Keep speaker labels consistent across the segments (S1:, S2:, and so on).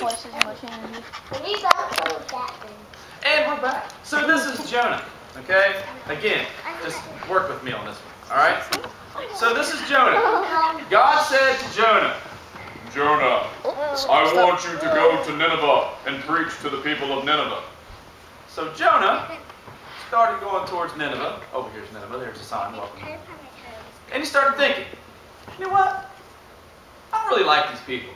S1: And we're back. So this is Jonah, okay? Again, just work with me on this one, all right? So this is Jonah. God said to Jonah, Jonah, I want you to go to Nineveh and preach to the people of Nineveh. So Jonah started going towards Nineveh. Over here's Nineveh. There's a sign. Welcome. And he started thinking, you know what? I don't really like these people.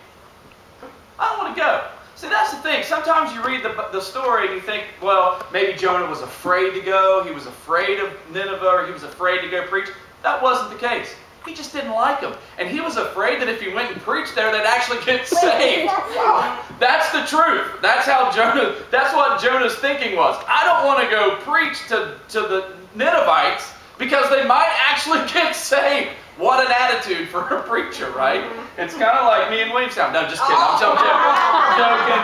S1: I don't want to go. See, that's the thing. Sometimes you read the story and you think, well, maybe Jonah was afraid to go. He was afraid of Nineveh, or he was afraid to go preach. That wasn't the case. He just didn't like them. And he was afraid that if he went and preached there, they'd actually get saved. That's the truth. That's what Jonah's thinking was. I don't want to go preach to the Ninevites because they might actually get saved. What an attitude for a preacher, right? It's kind of like me in Murphytown. No, just kidding. I'm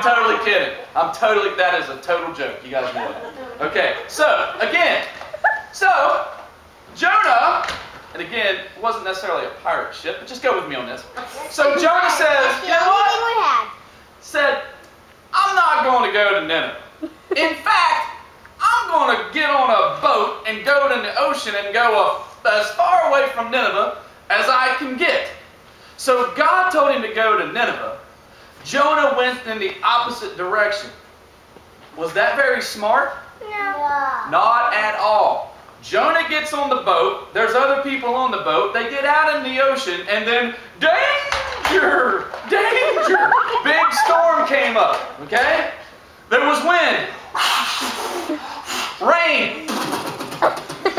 S1: totally kidding. That is a total joke. You guys know that. Okay, so, again. Jonah, and again, it wasn't necessarily a pirate ship, but just go with me on this. So Jonah says, you know what? Said, I'm not going to go to Nineveh. In fact, I'm going to get on a boat and go to the ocean and go as far away from Nineveh as I can get. So God told him to go to Nineveh. Jonah went in the opposite direction. Was that very smart?
S2: No.
S1: Not at all. Jonah gets on the boat. There's other people on the boat. They get out in the ocean, and then danger! Danger! Big storm came up. Okay? There was wind. Rain.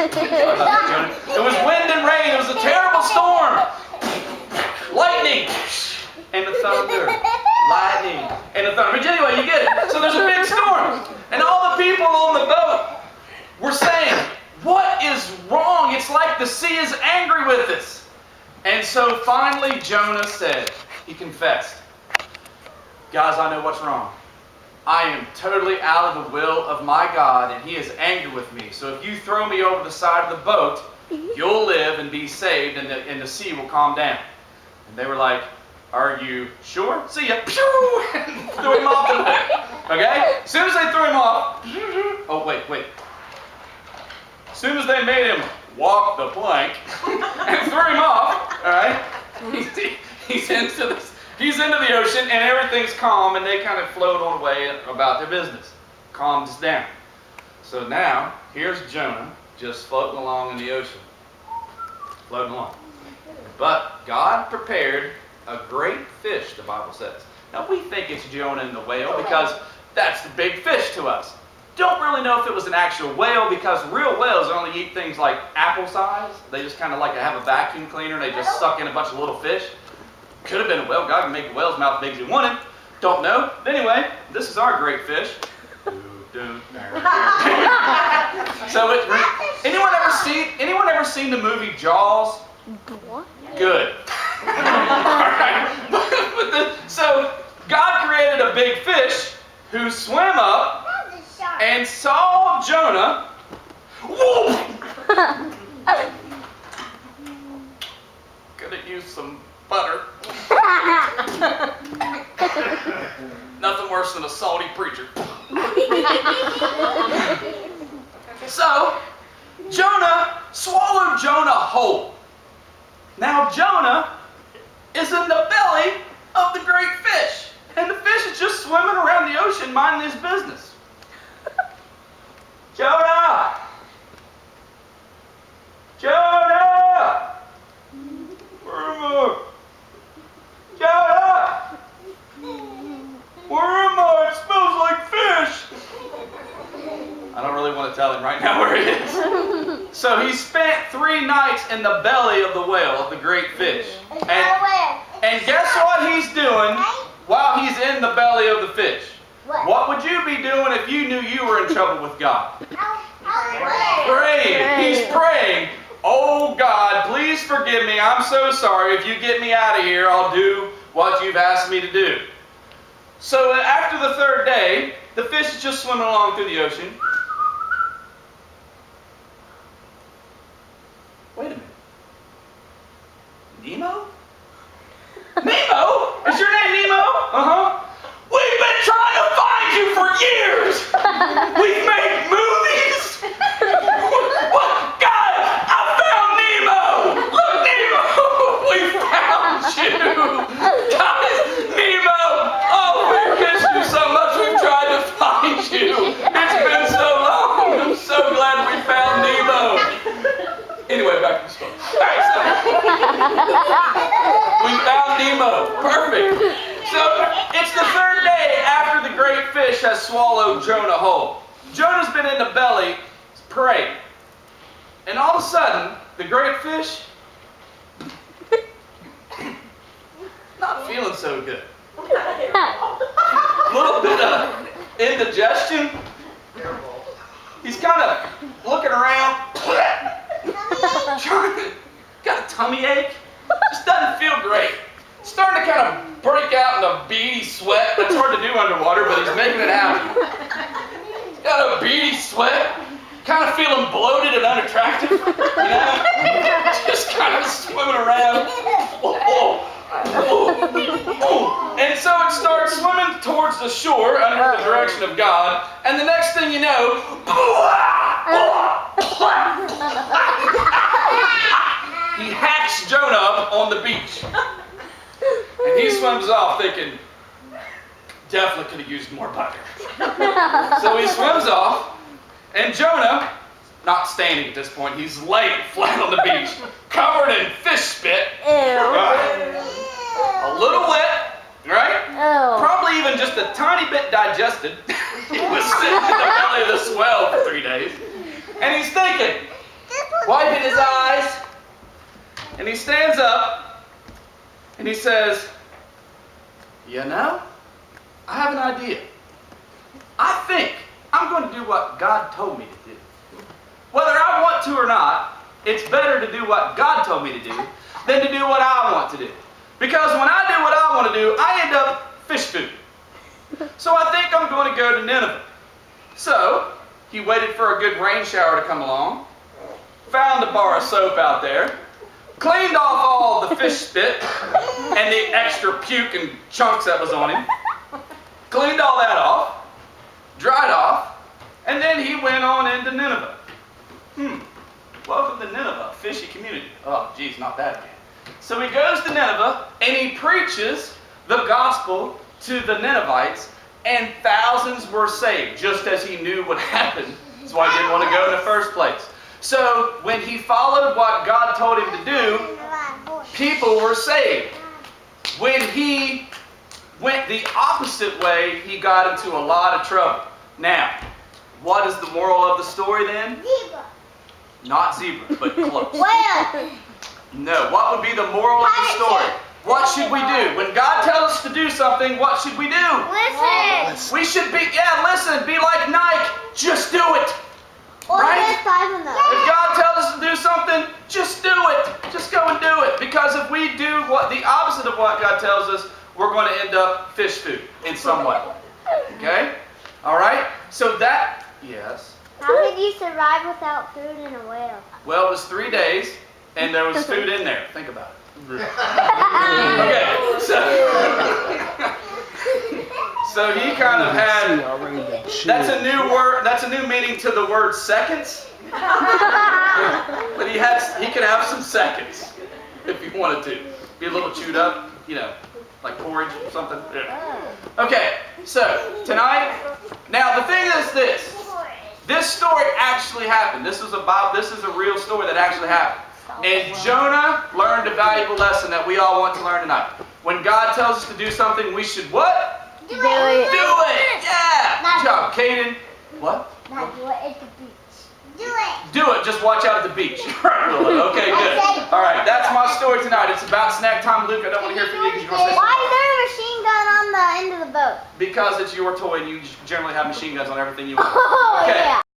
S1: It was wind and rain. It was a terrible storm. Lightning. And the thunder. Lightning. And the thunder. But anyway, you get it. So there's a big storm. And all the people on the boat were saying, what is wrong? It's like the sea is angry with us. And so finally Jonah said, he confessed, guys, I know what's wrong. I am totally out of the will of my God, and He is angry with me. So if you throw me over the side of the boat, you'll live and be saved, and the sea will calm down. And they were like, are you sure? See ya. Pew! And threw him off the boat. Okay? As soon as they threw him off, oh, wait. As soon as they made him walk the plank and threw him off, all right, he's into the ocean, and everything's calm, and they kind of float on away about their business. Calms down. So now, here's Jonah just floating along in the ocean. Floating along. But God prepared a great fish, the Bible says. Now, we think it's Jonah and the whale because that's the big fish to us. Don't really know if it was an actual whale because real whales only eat things like apple size. They just kind of like to have a vacuum cleaner and they just suck in a bunch of little fish. Could have been a whale. God can make a whale's mouth big as he wanted. Don't know. But anyway, this is our great fish. So anyone ever seen the movie Jaws? Good. So God created a big fish who swam up and saw Jonah. Whoa! Could have used some butter. Nothing worse than a salty preacher. So, Jonah swallowed Jonah whole. Now Jonah is in the belly of the great fish. And the fish is just swimming around the ocean minding his business. Jonah! Jonah! Where am I? Jonah! Where am I? It smells like fish! I don't really want to tell him right now where he is. So he spent 3 nights in the belly of the whale, of the great fish. And guess what he's doing while he's in the belly of the fish? What would you be doing if you knew you were in trouble with God? Praying. He's praying. Oh God, please forgive me. I'm so sorry. If you get me out of here, I'll do what you've asked me to do. So after the 3rd day, the fish is just swimming along through the ocean. Wait a minute. Nemo? Nemo? Is your name Nemo? Uh-huh. Wait We found Nemo. Perfect. So it's the third day after the great fish has swallowed Jonah whole. Jonah's been in the belly praying. And all of a sudden, the great fish, not feeling so good. A little bit of indigestion. He's kind of looking around. Got a tummy ache. Just doesn't feel great. Starting to kind of break out in a beady sweat. That's hard to do underwater, but he's making it happen. He's got a beady sweat. Kind of feeling bloated and unattractive. You know? Just kind of swimming around. And so it starts swimming towards the shore under the direction of God. And the next thing you know, he hacks Jonah up on the beach. And he swims off thinking, definitely could have used more butter. So he swims off, and Jonah, not standing at this point, he's laying flat on the beach, covered in fish spit. Right? A little wet, right? Probably even just a tiny bit digested. He was sitting in the belly of the swell for 3 days. And he's thinking, wiping his eyes, and he stands up, and he says, you know, I have an idea. I think I'm going to do what God told me to do. Whether I want to or not, it's better to do what God told me to do than to do what I want to do. Because when I do what I want to do, I end up fish food. So I think I'm going to go to Nineveh. So he waited for a good rain shower to come along, found a bar of soap out there, cleaned off all the fish spit and the extra puke and chunks that was on him, cleaned all that off, dried off, and then he went on into Nineveh. Welcome to Nineveh, fishy community. Oh, geez, not that again. So he goes to Nineveh, and he preaches the gospel to the Ninevites, and thousands were saved, just as he knew would happen. That's why he didn't want to go in the first place. So when he followed what God told him to do, people were saved. When he went the opposite way, he got into a lot of trouble. Now, what is the moral of the story then?
S2: Zebra.
S1: Not zebra, but close.
S2: Whale.
S1: No, what would be the moral of the story? What should we do? When God tells us to do something, what should we do?
S2: Listen.
S1: We should be, listen, be like Nike. Just do it. Right?
S2: If
S1: God tells us to do something, just do it. Just go and do it. Because if we do what the opposite of what God tells us, we're going to end up fish food in some way. Okay? All right? So that, yes.
S2: How did you survive without food in a whale?
S1: Well, it was 3 days, and there was food in there. Think about it. Okay, so he kind of had, that's a new word, that's a new meaning to the word seconds. But he could have some seconds if he wanted to. Be a little chewed up, you know, like porridge or something. Yeah. Okay, so tonight, now the thing is this. This story actually happened. This is a real story that actually happened. And Jonah learned a valuable lesson that we all want to learn tonight. When God tells us to do something, we should what?
S2: Do it.
S1: Do it! Yeah! Good job, Kaden. What?
S2: Not do it at the beach. Do it.
S1: Do it. Just watch out at the beach. Okay, good. All right, that's my story tonight. It's about snack time. Luke, I don't want to hear from you because you're going to say
S2: Why is there a machine gun on the end of the boat?
S1: because it's your toy and you generally have machine guns on everything you want.
S2: Oh,
S1: Okay.
S2: yeah.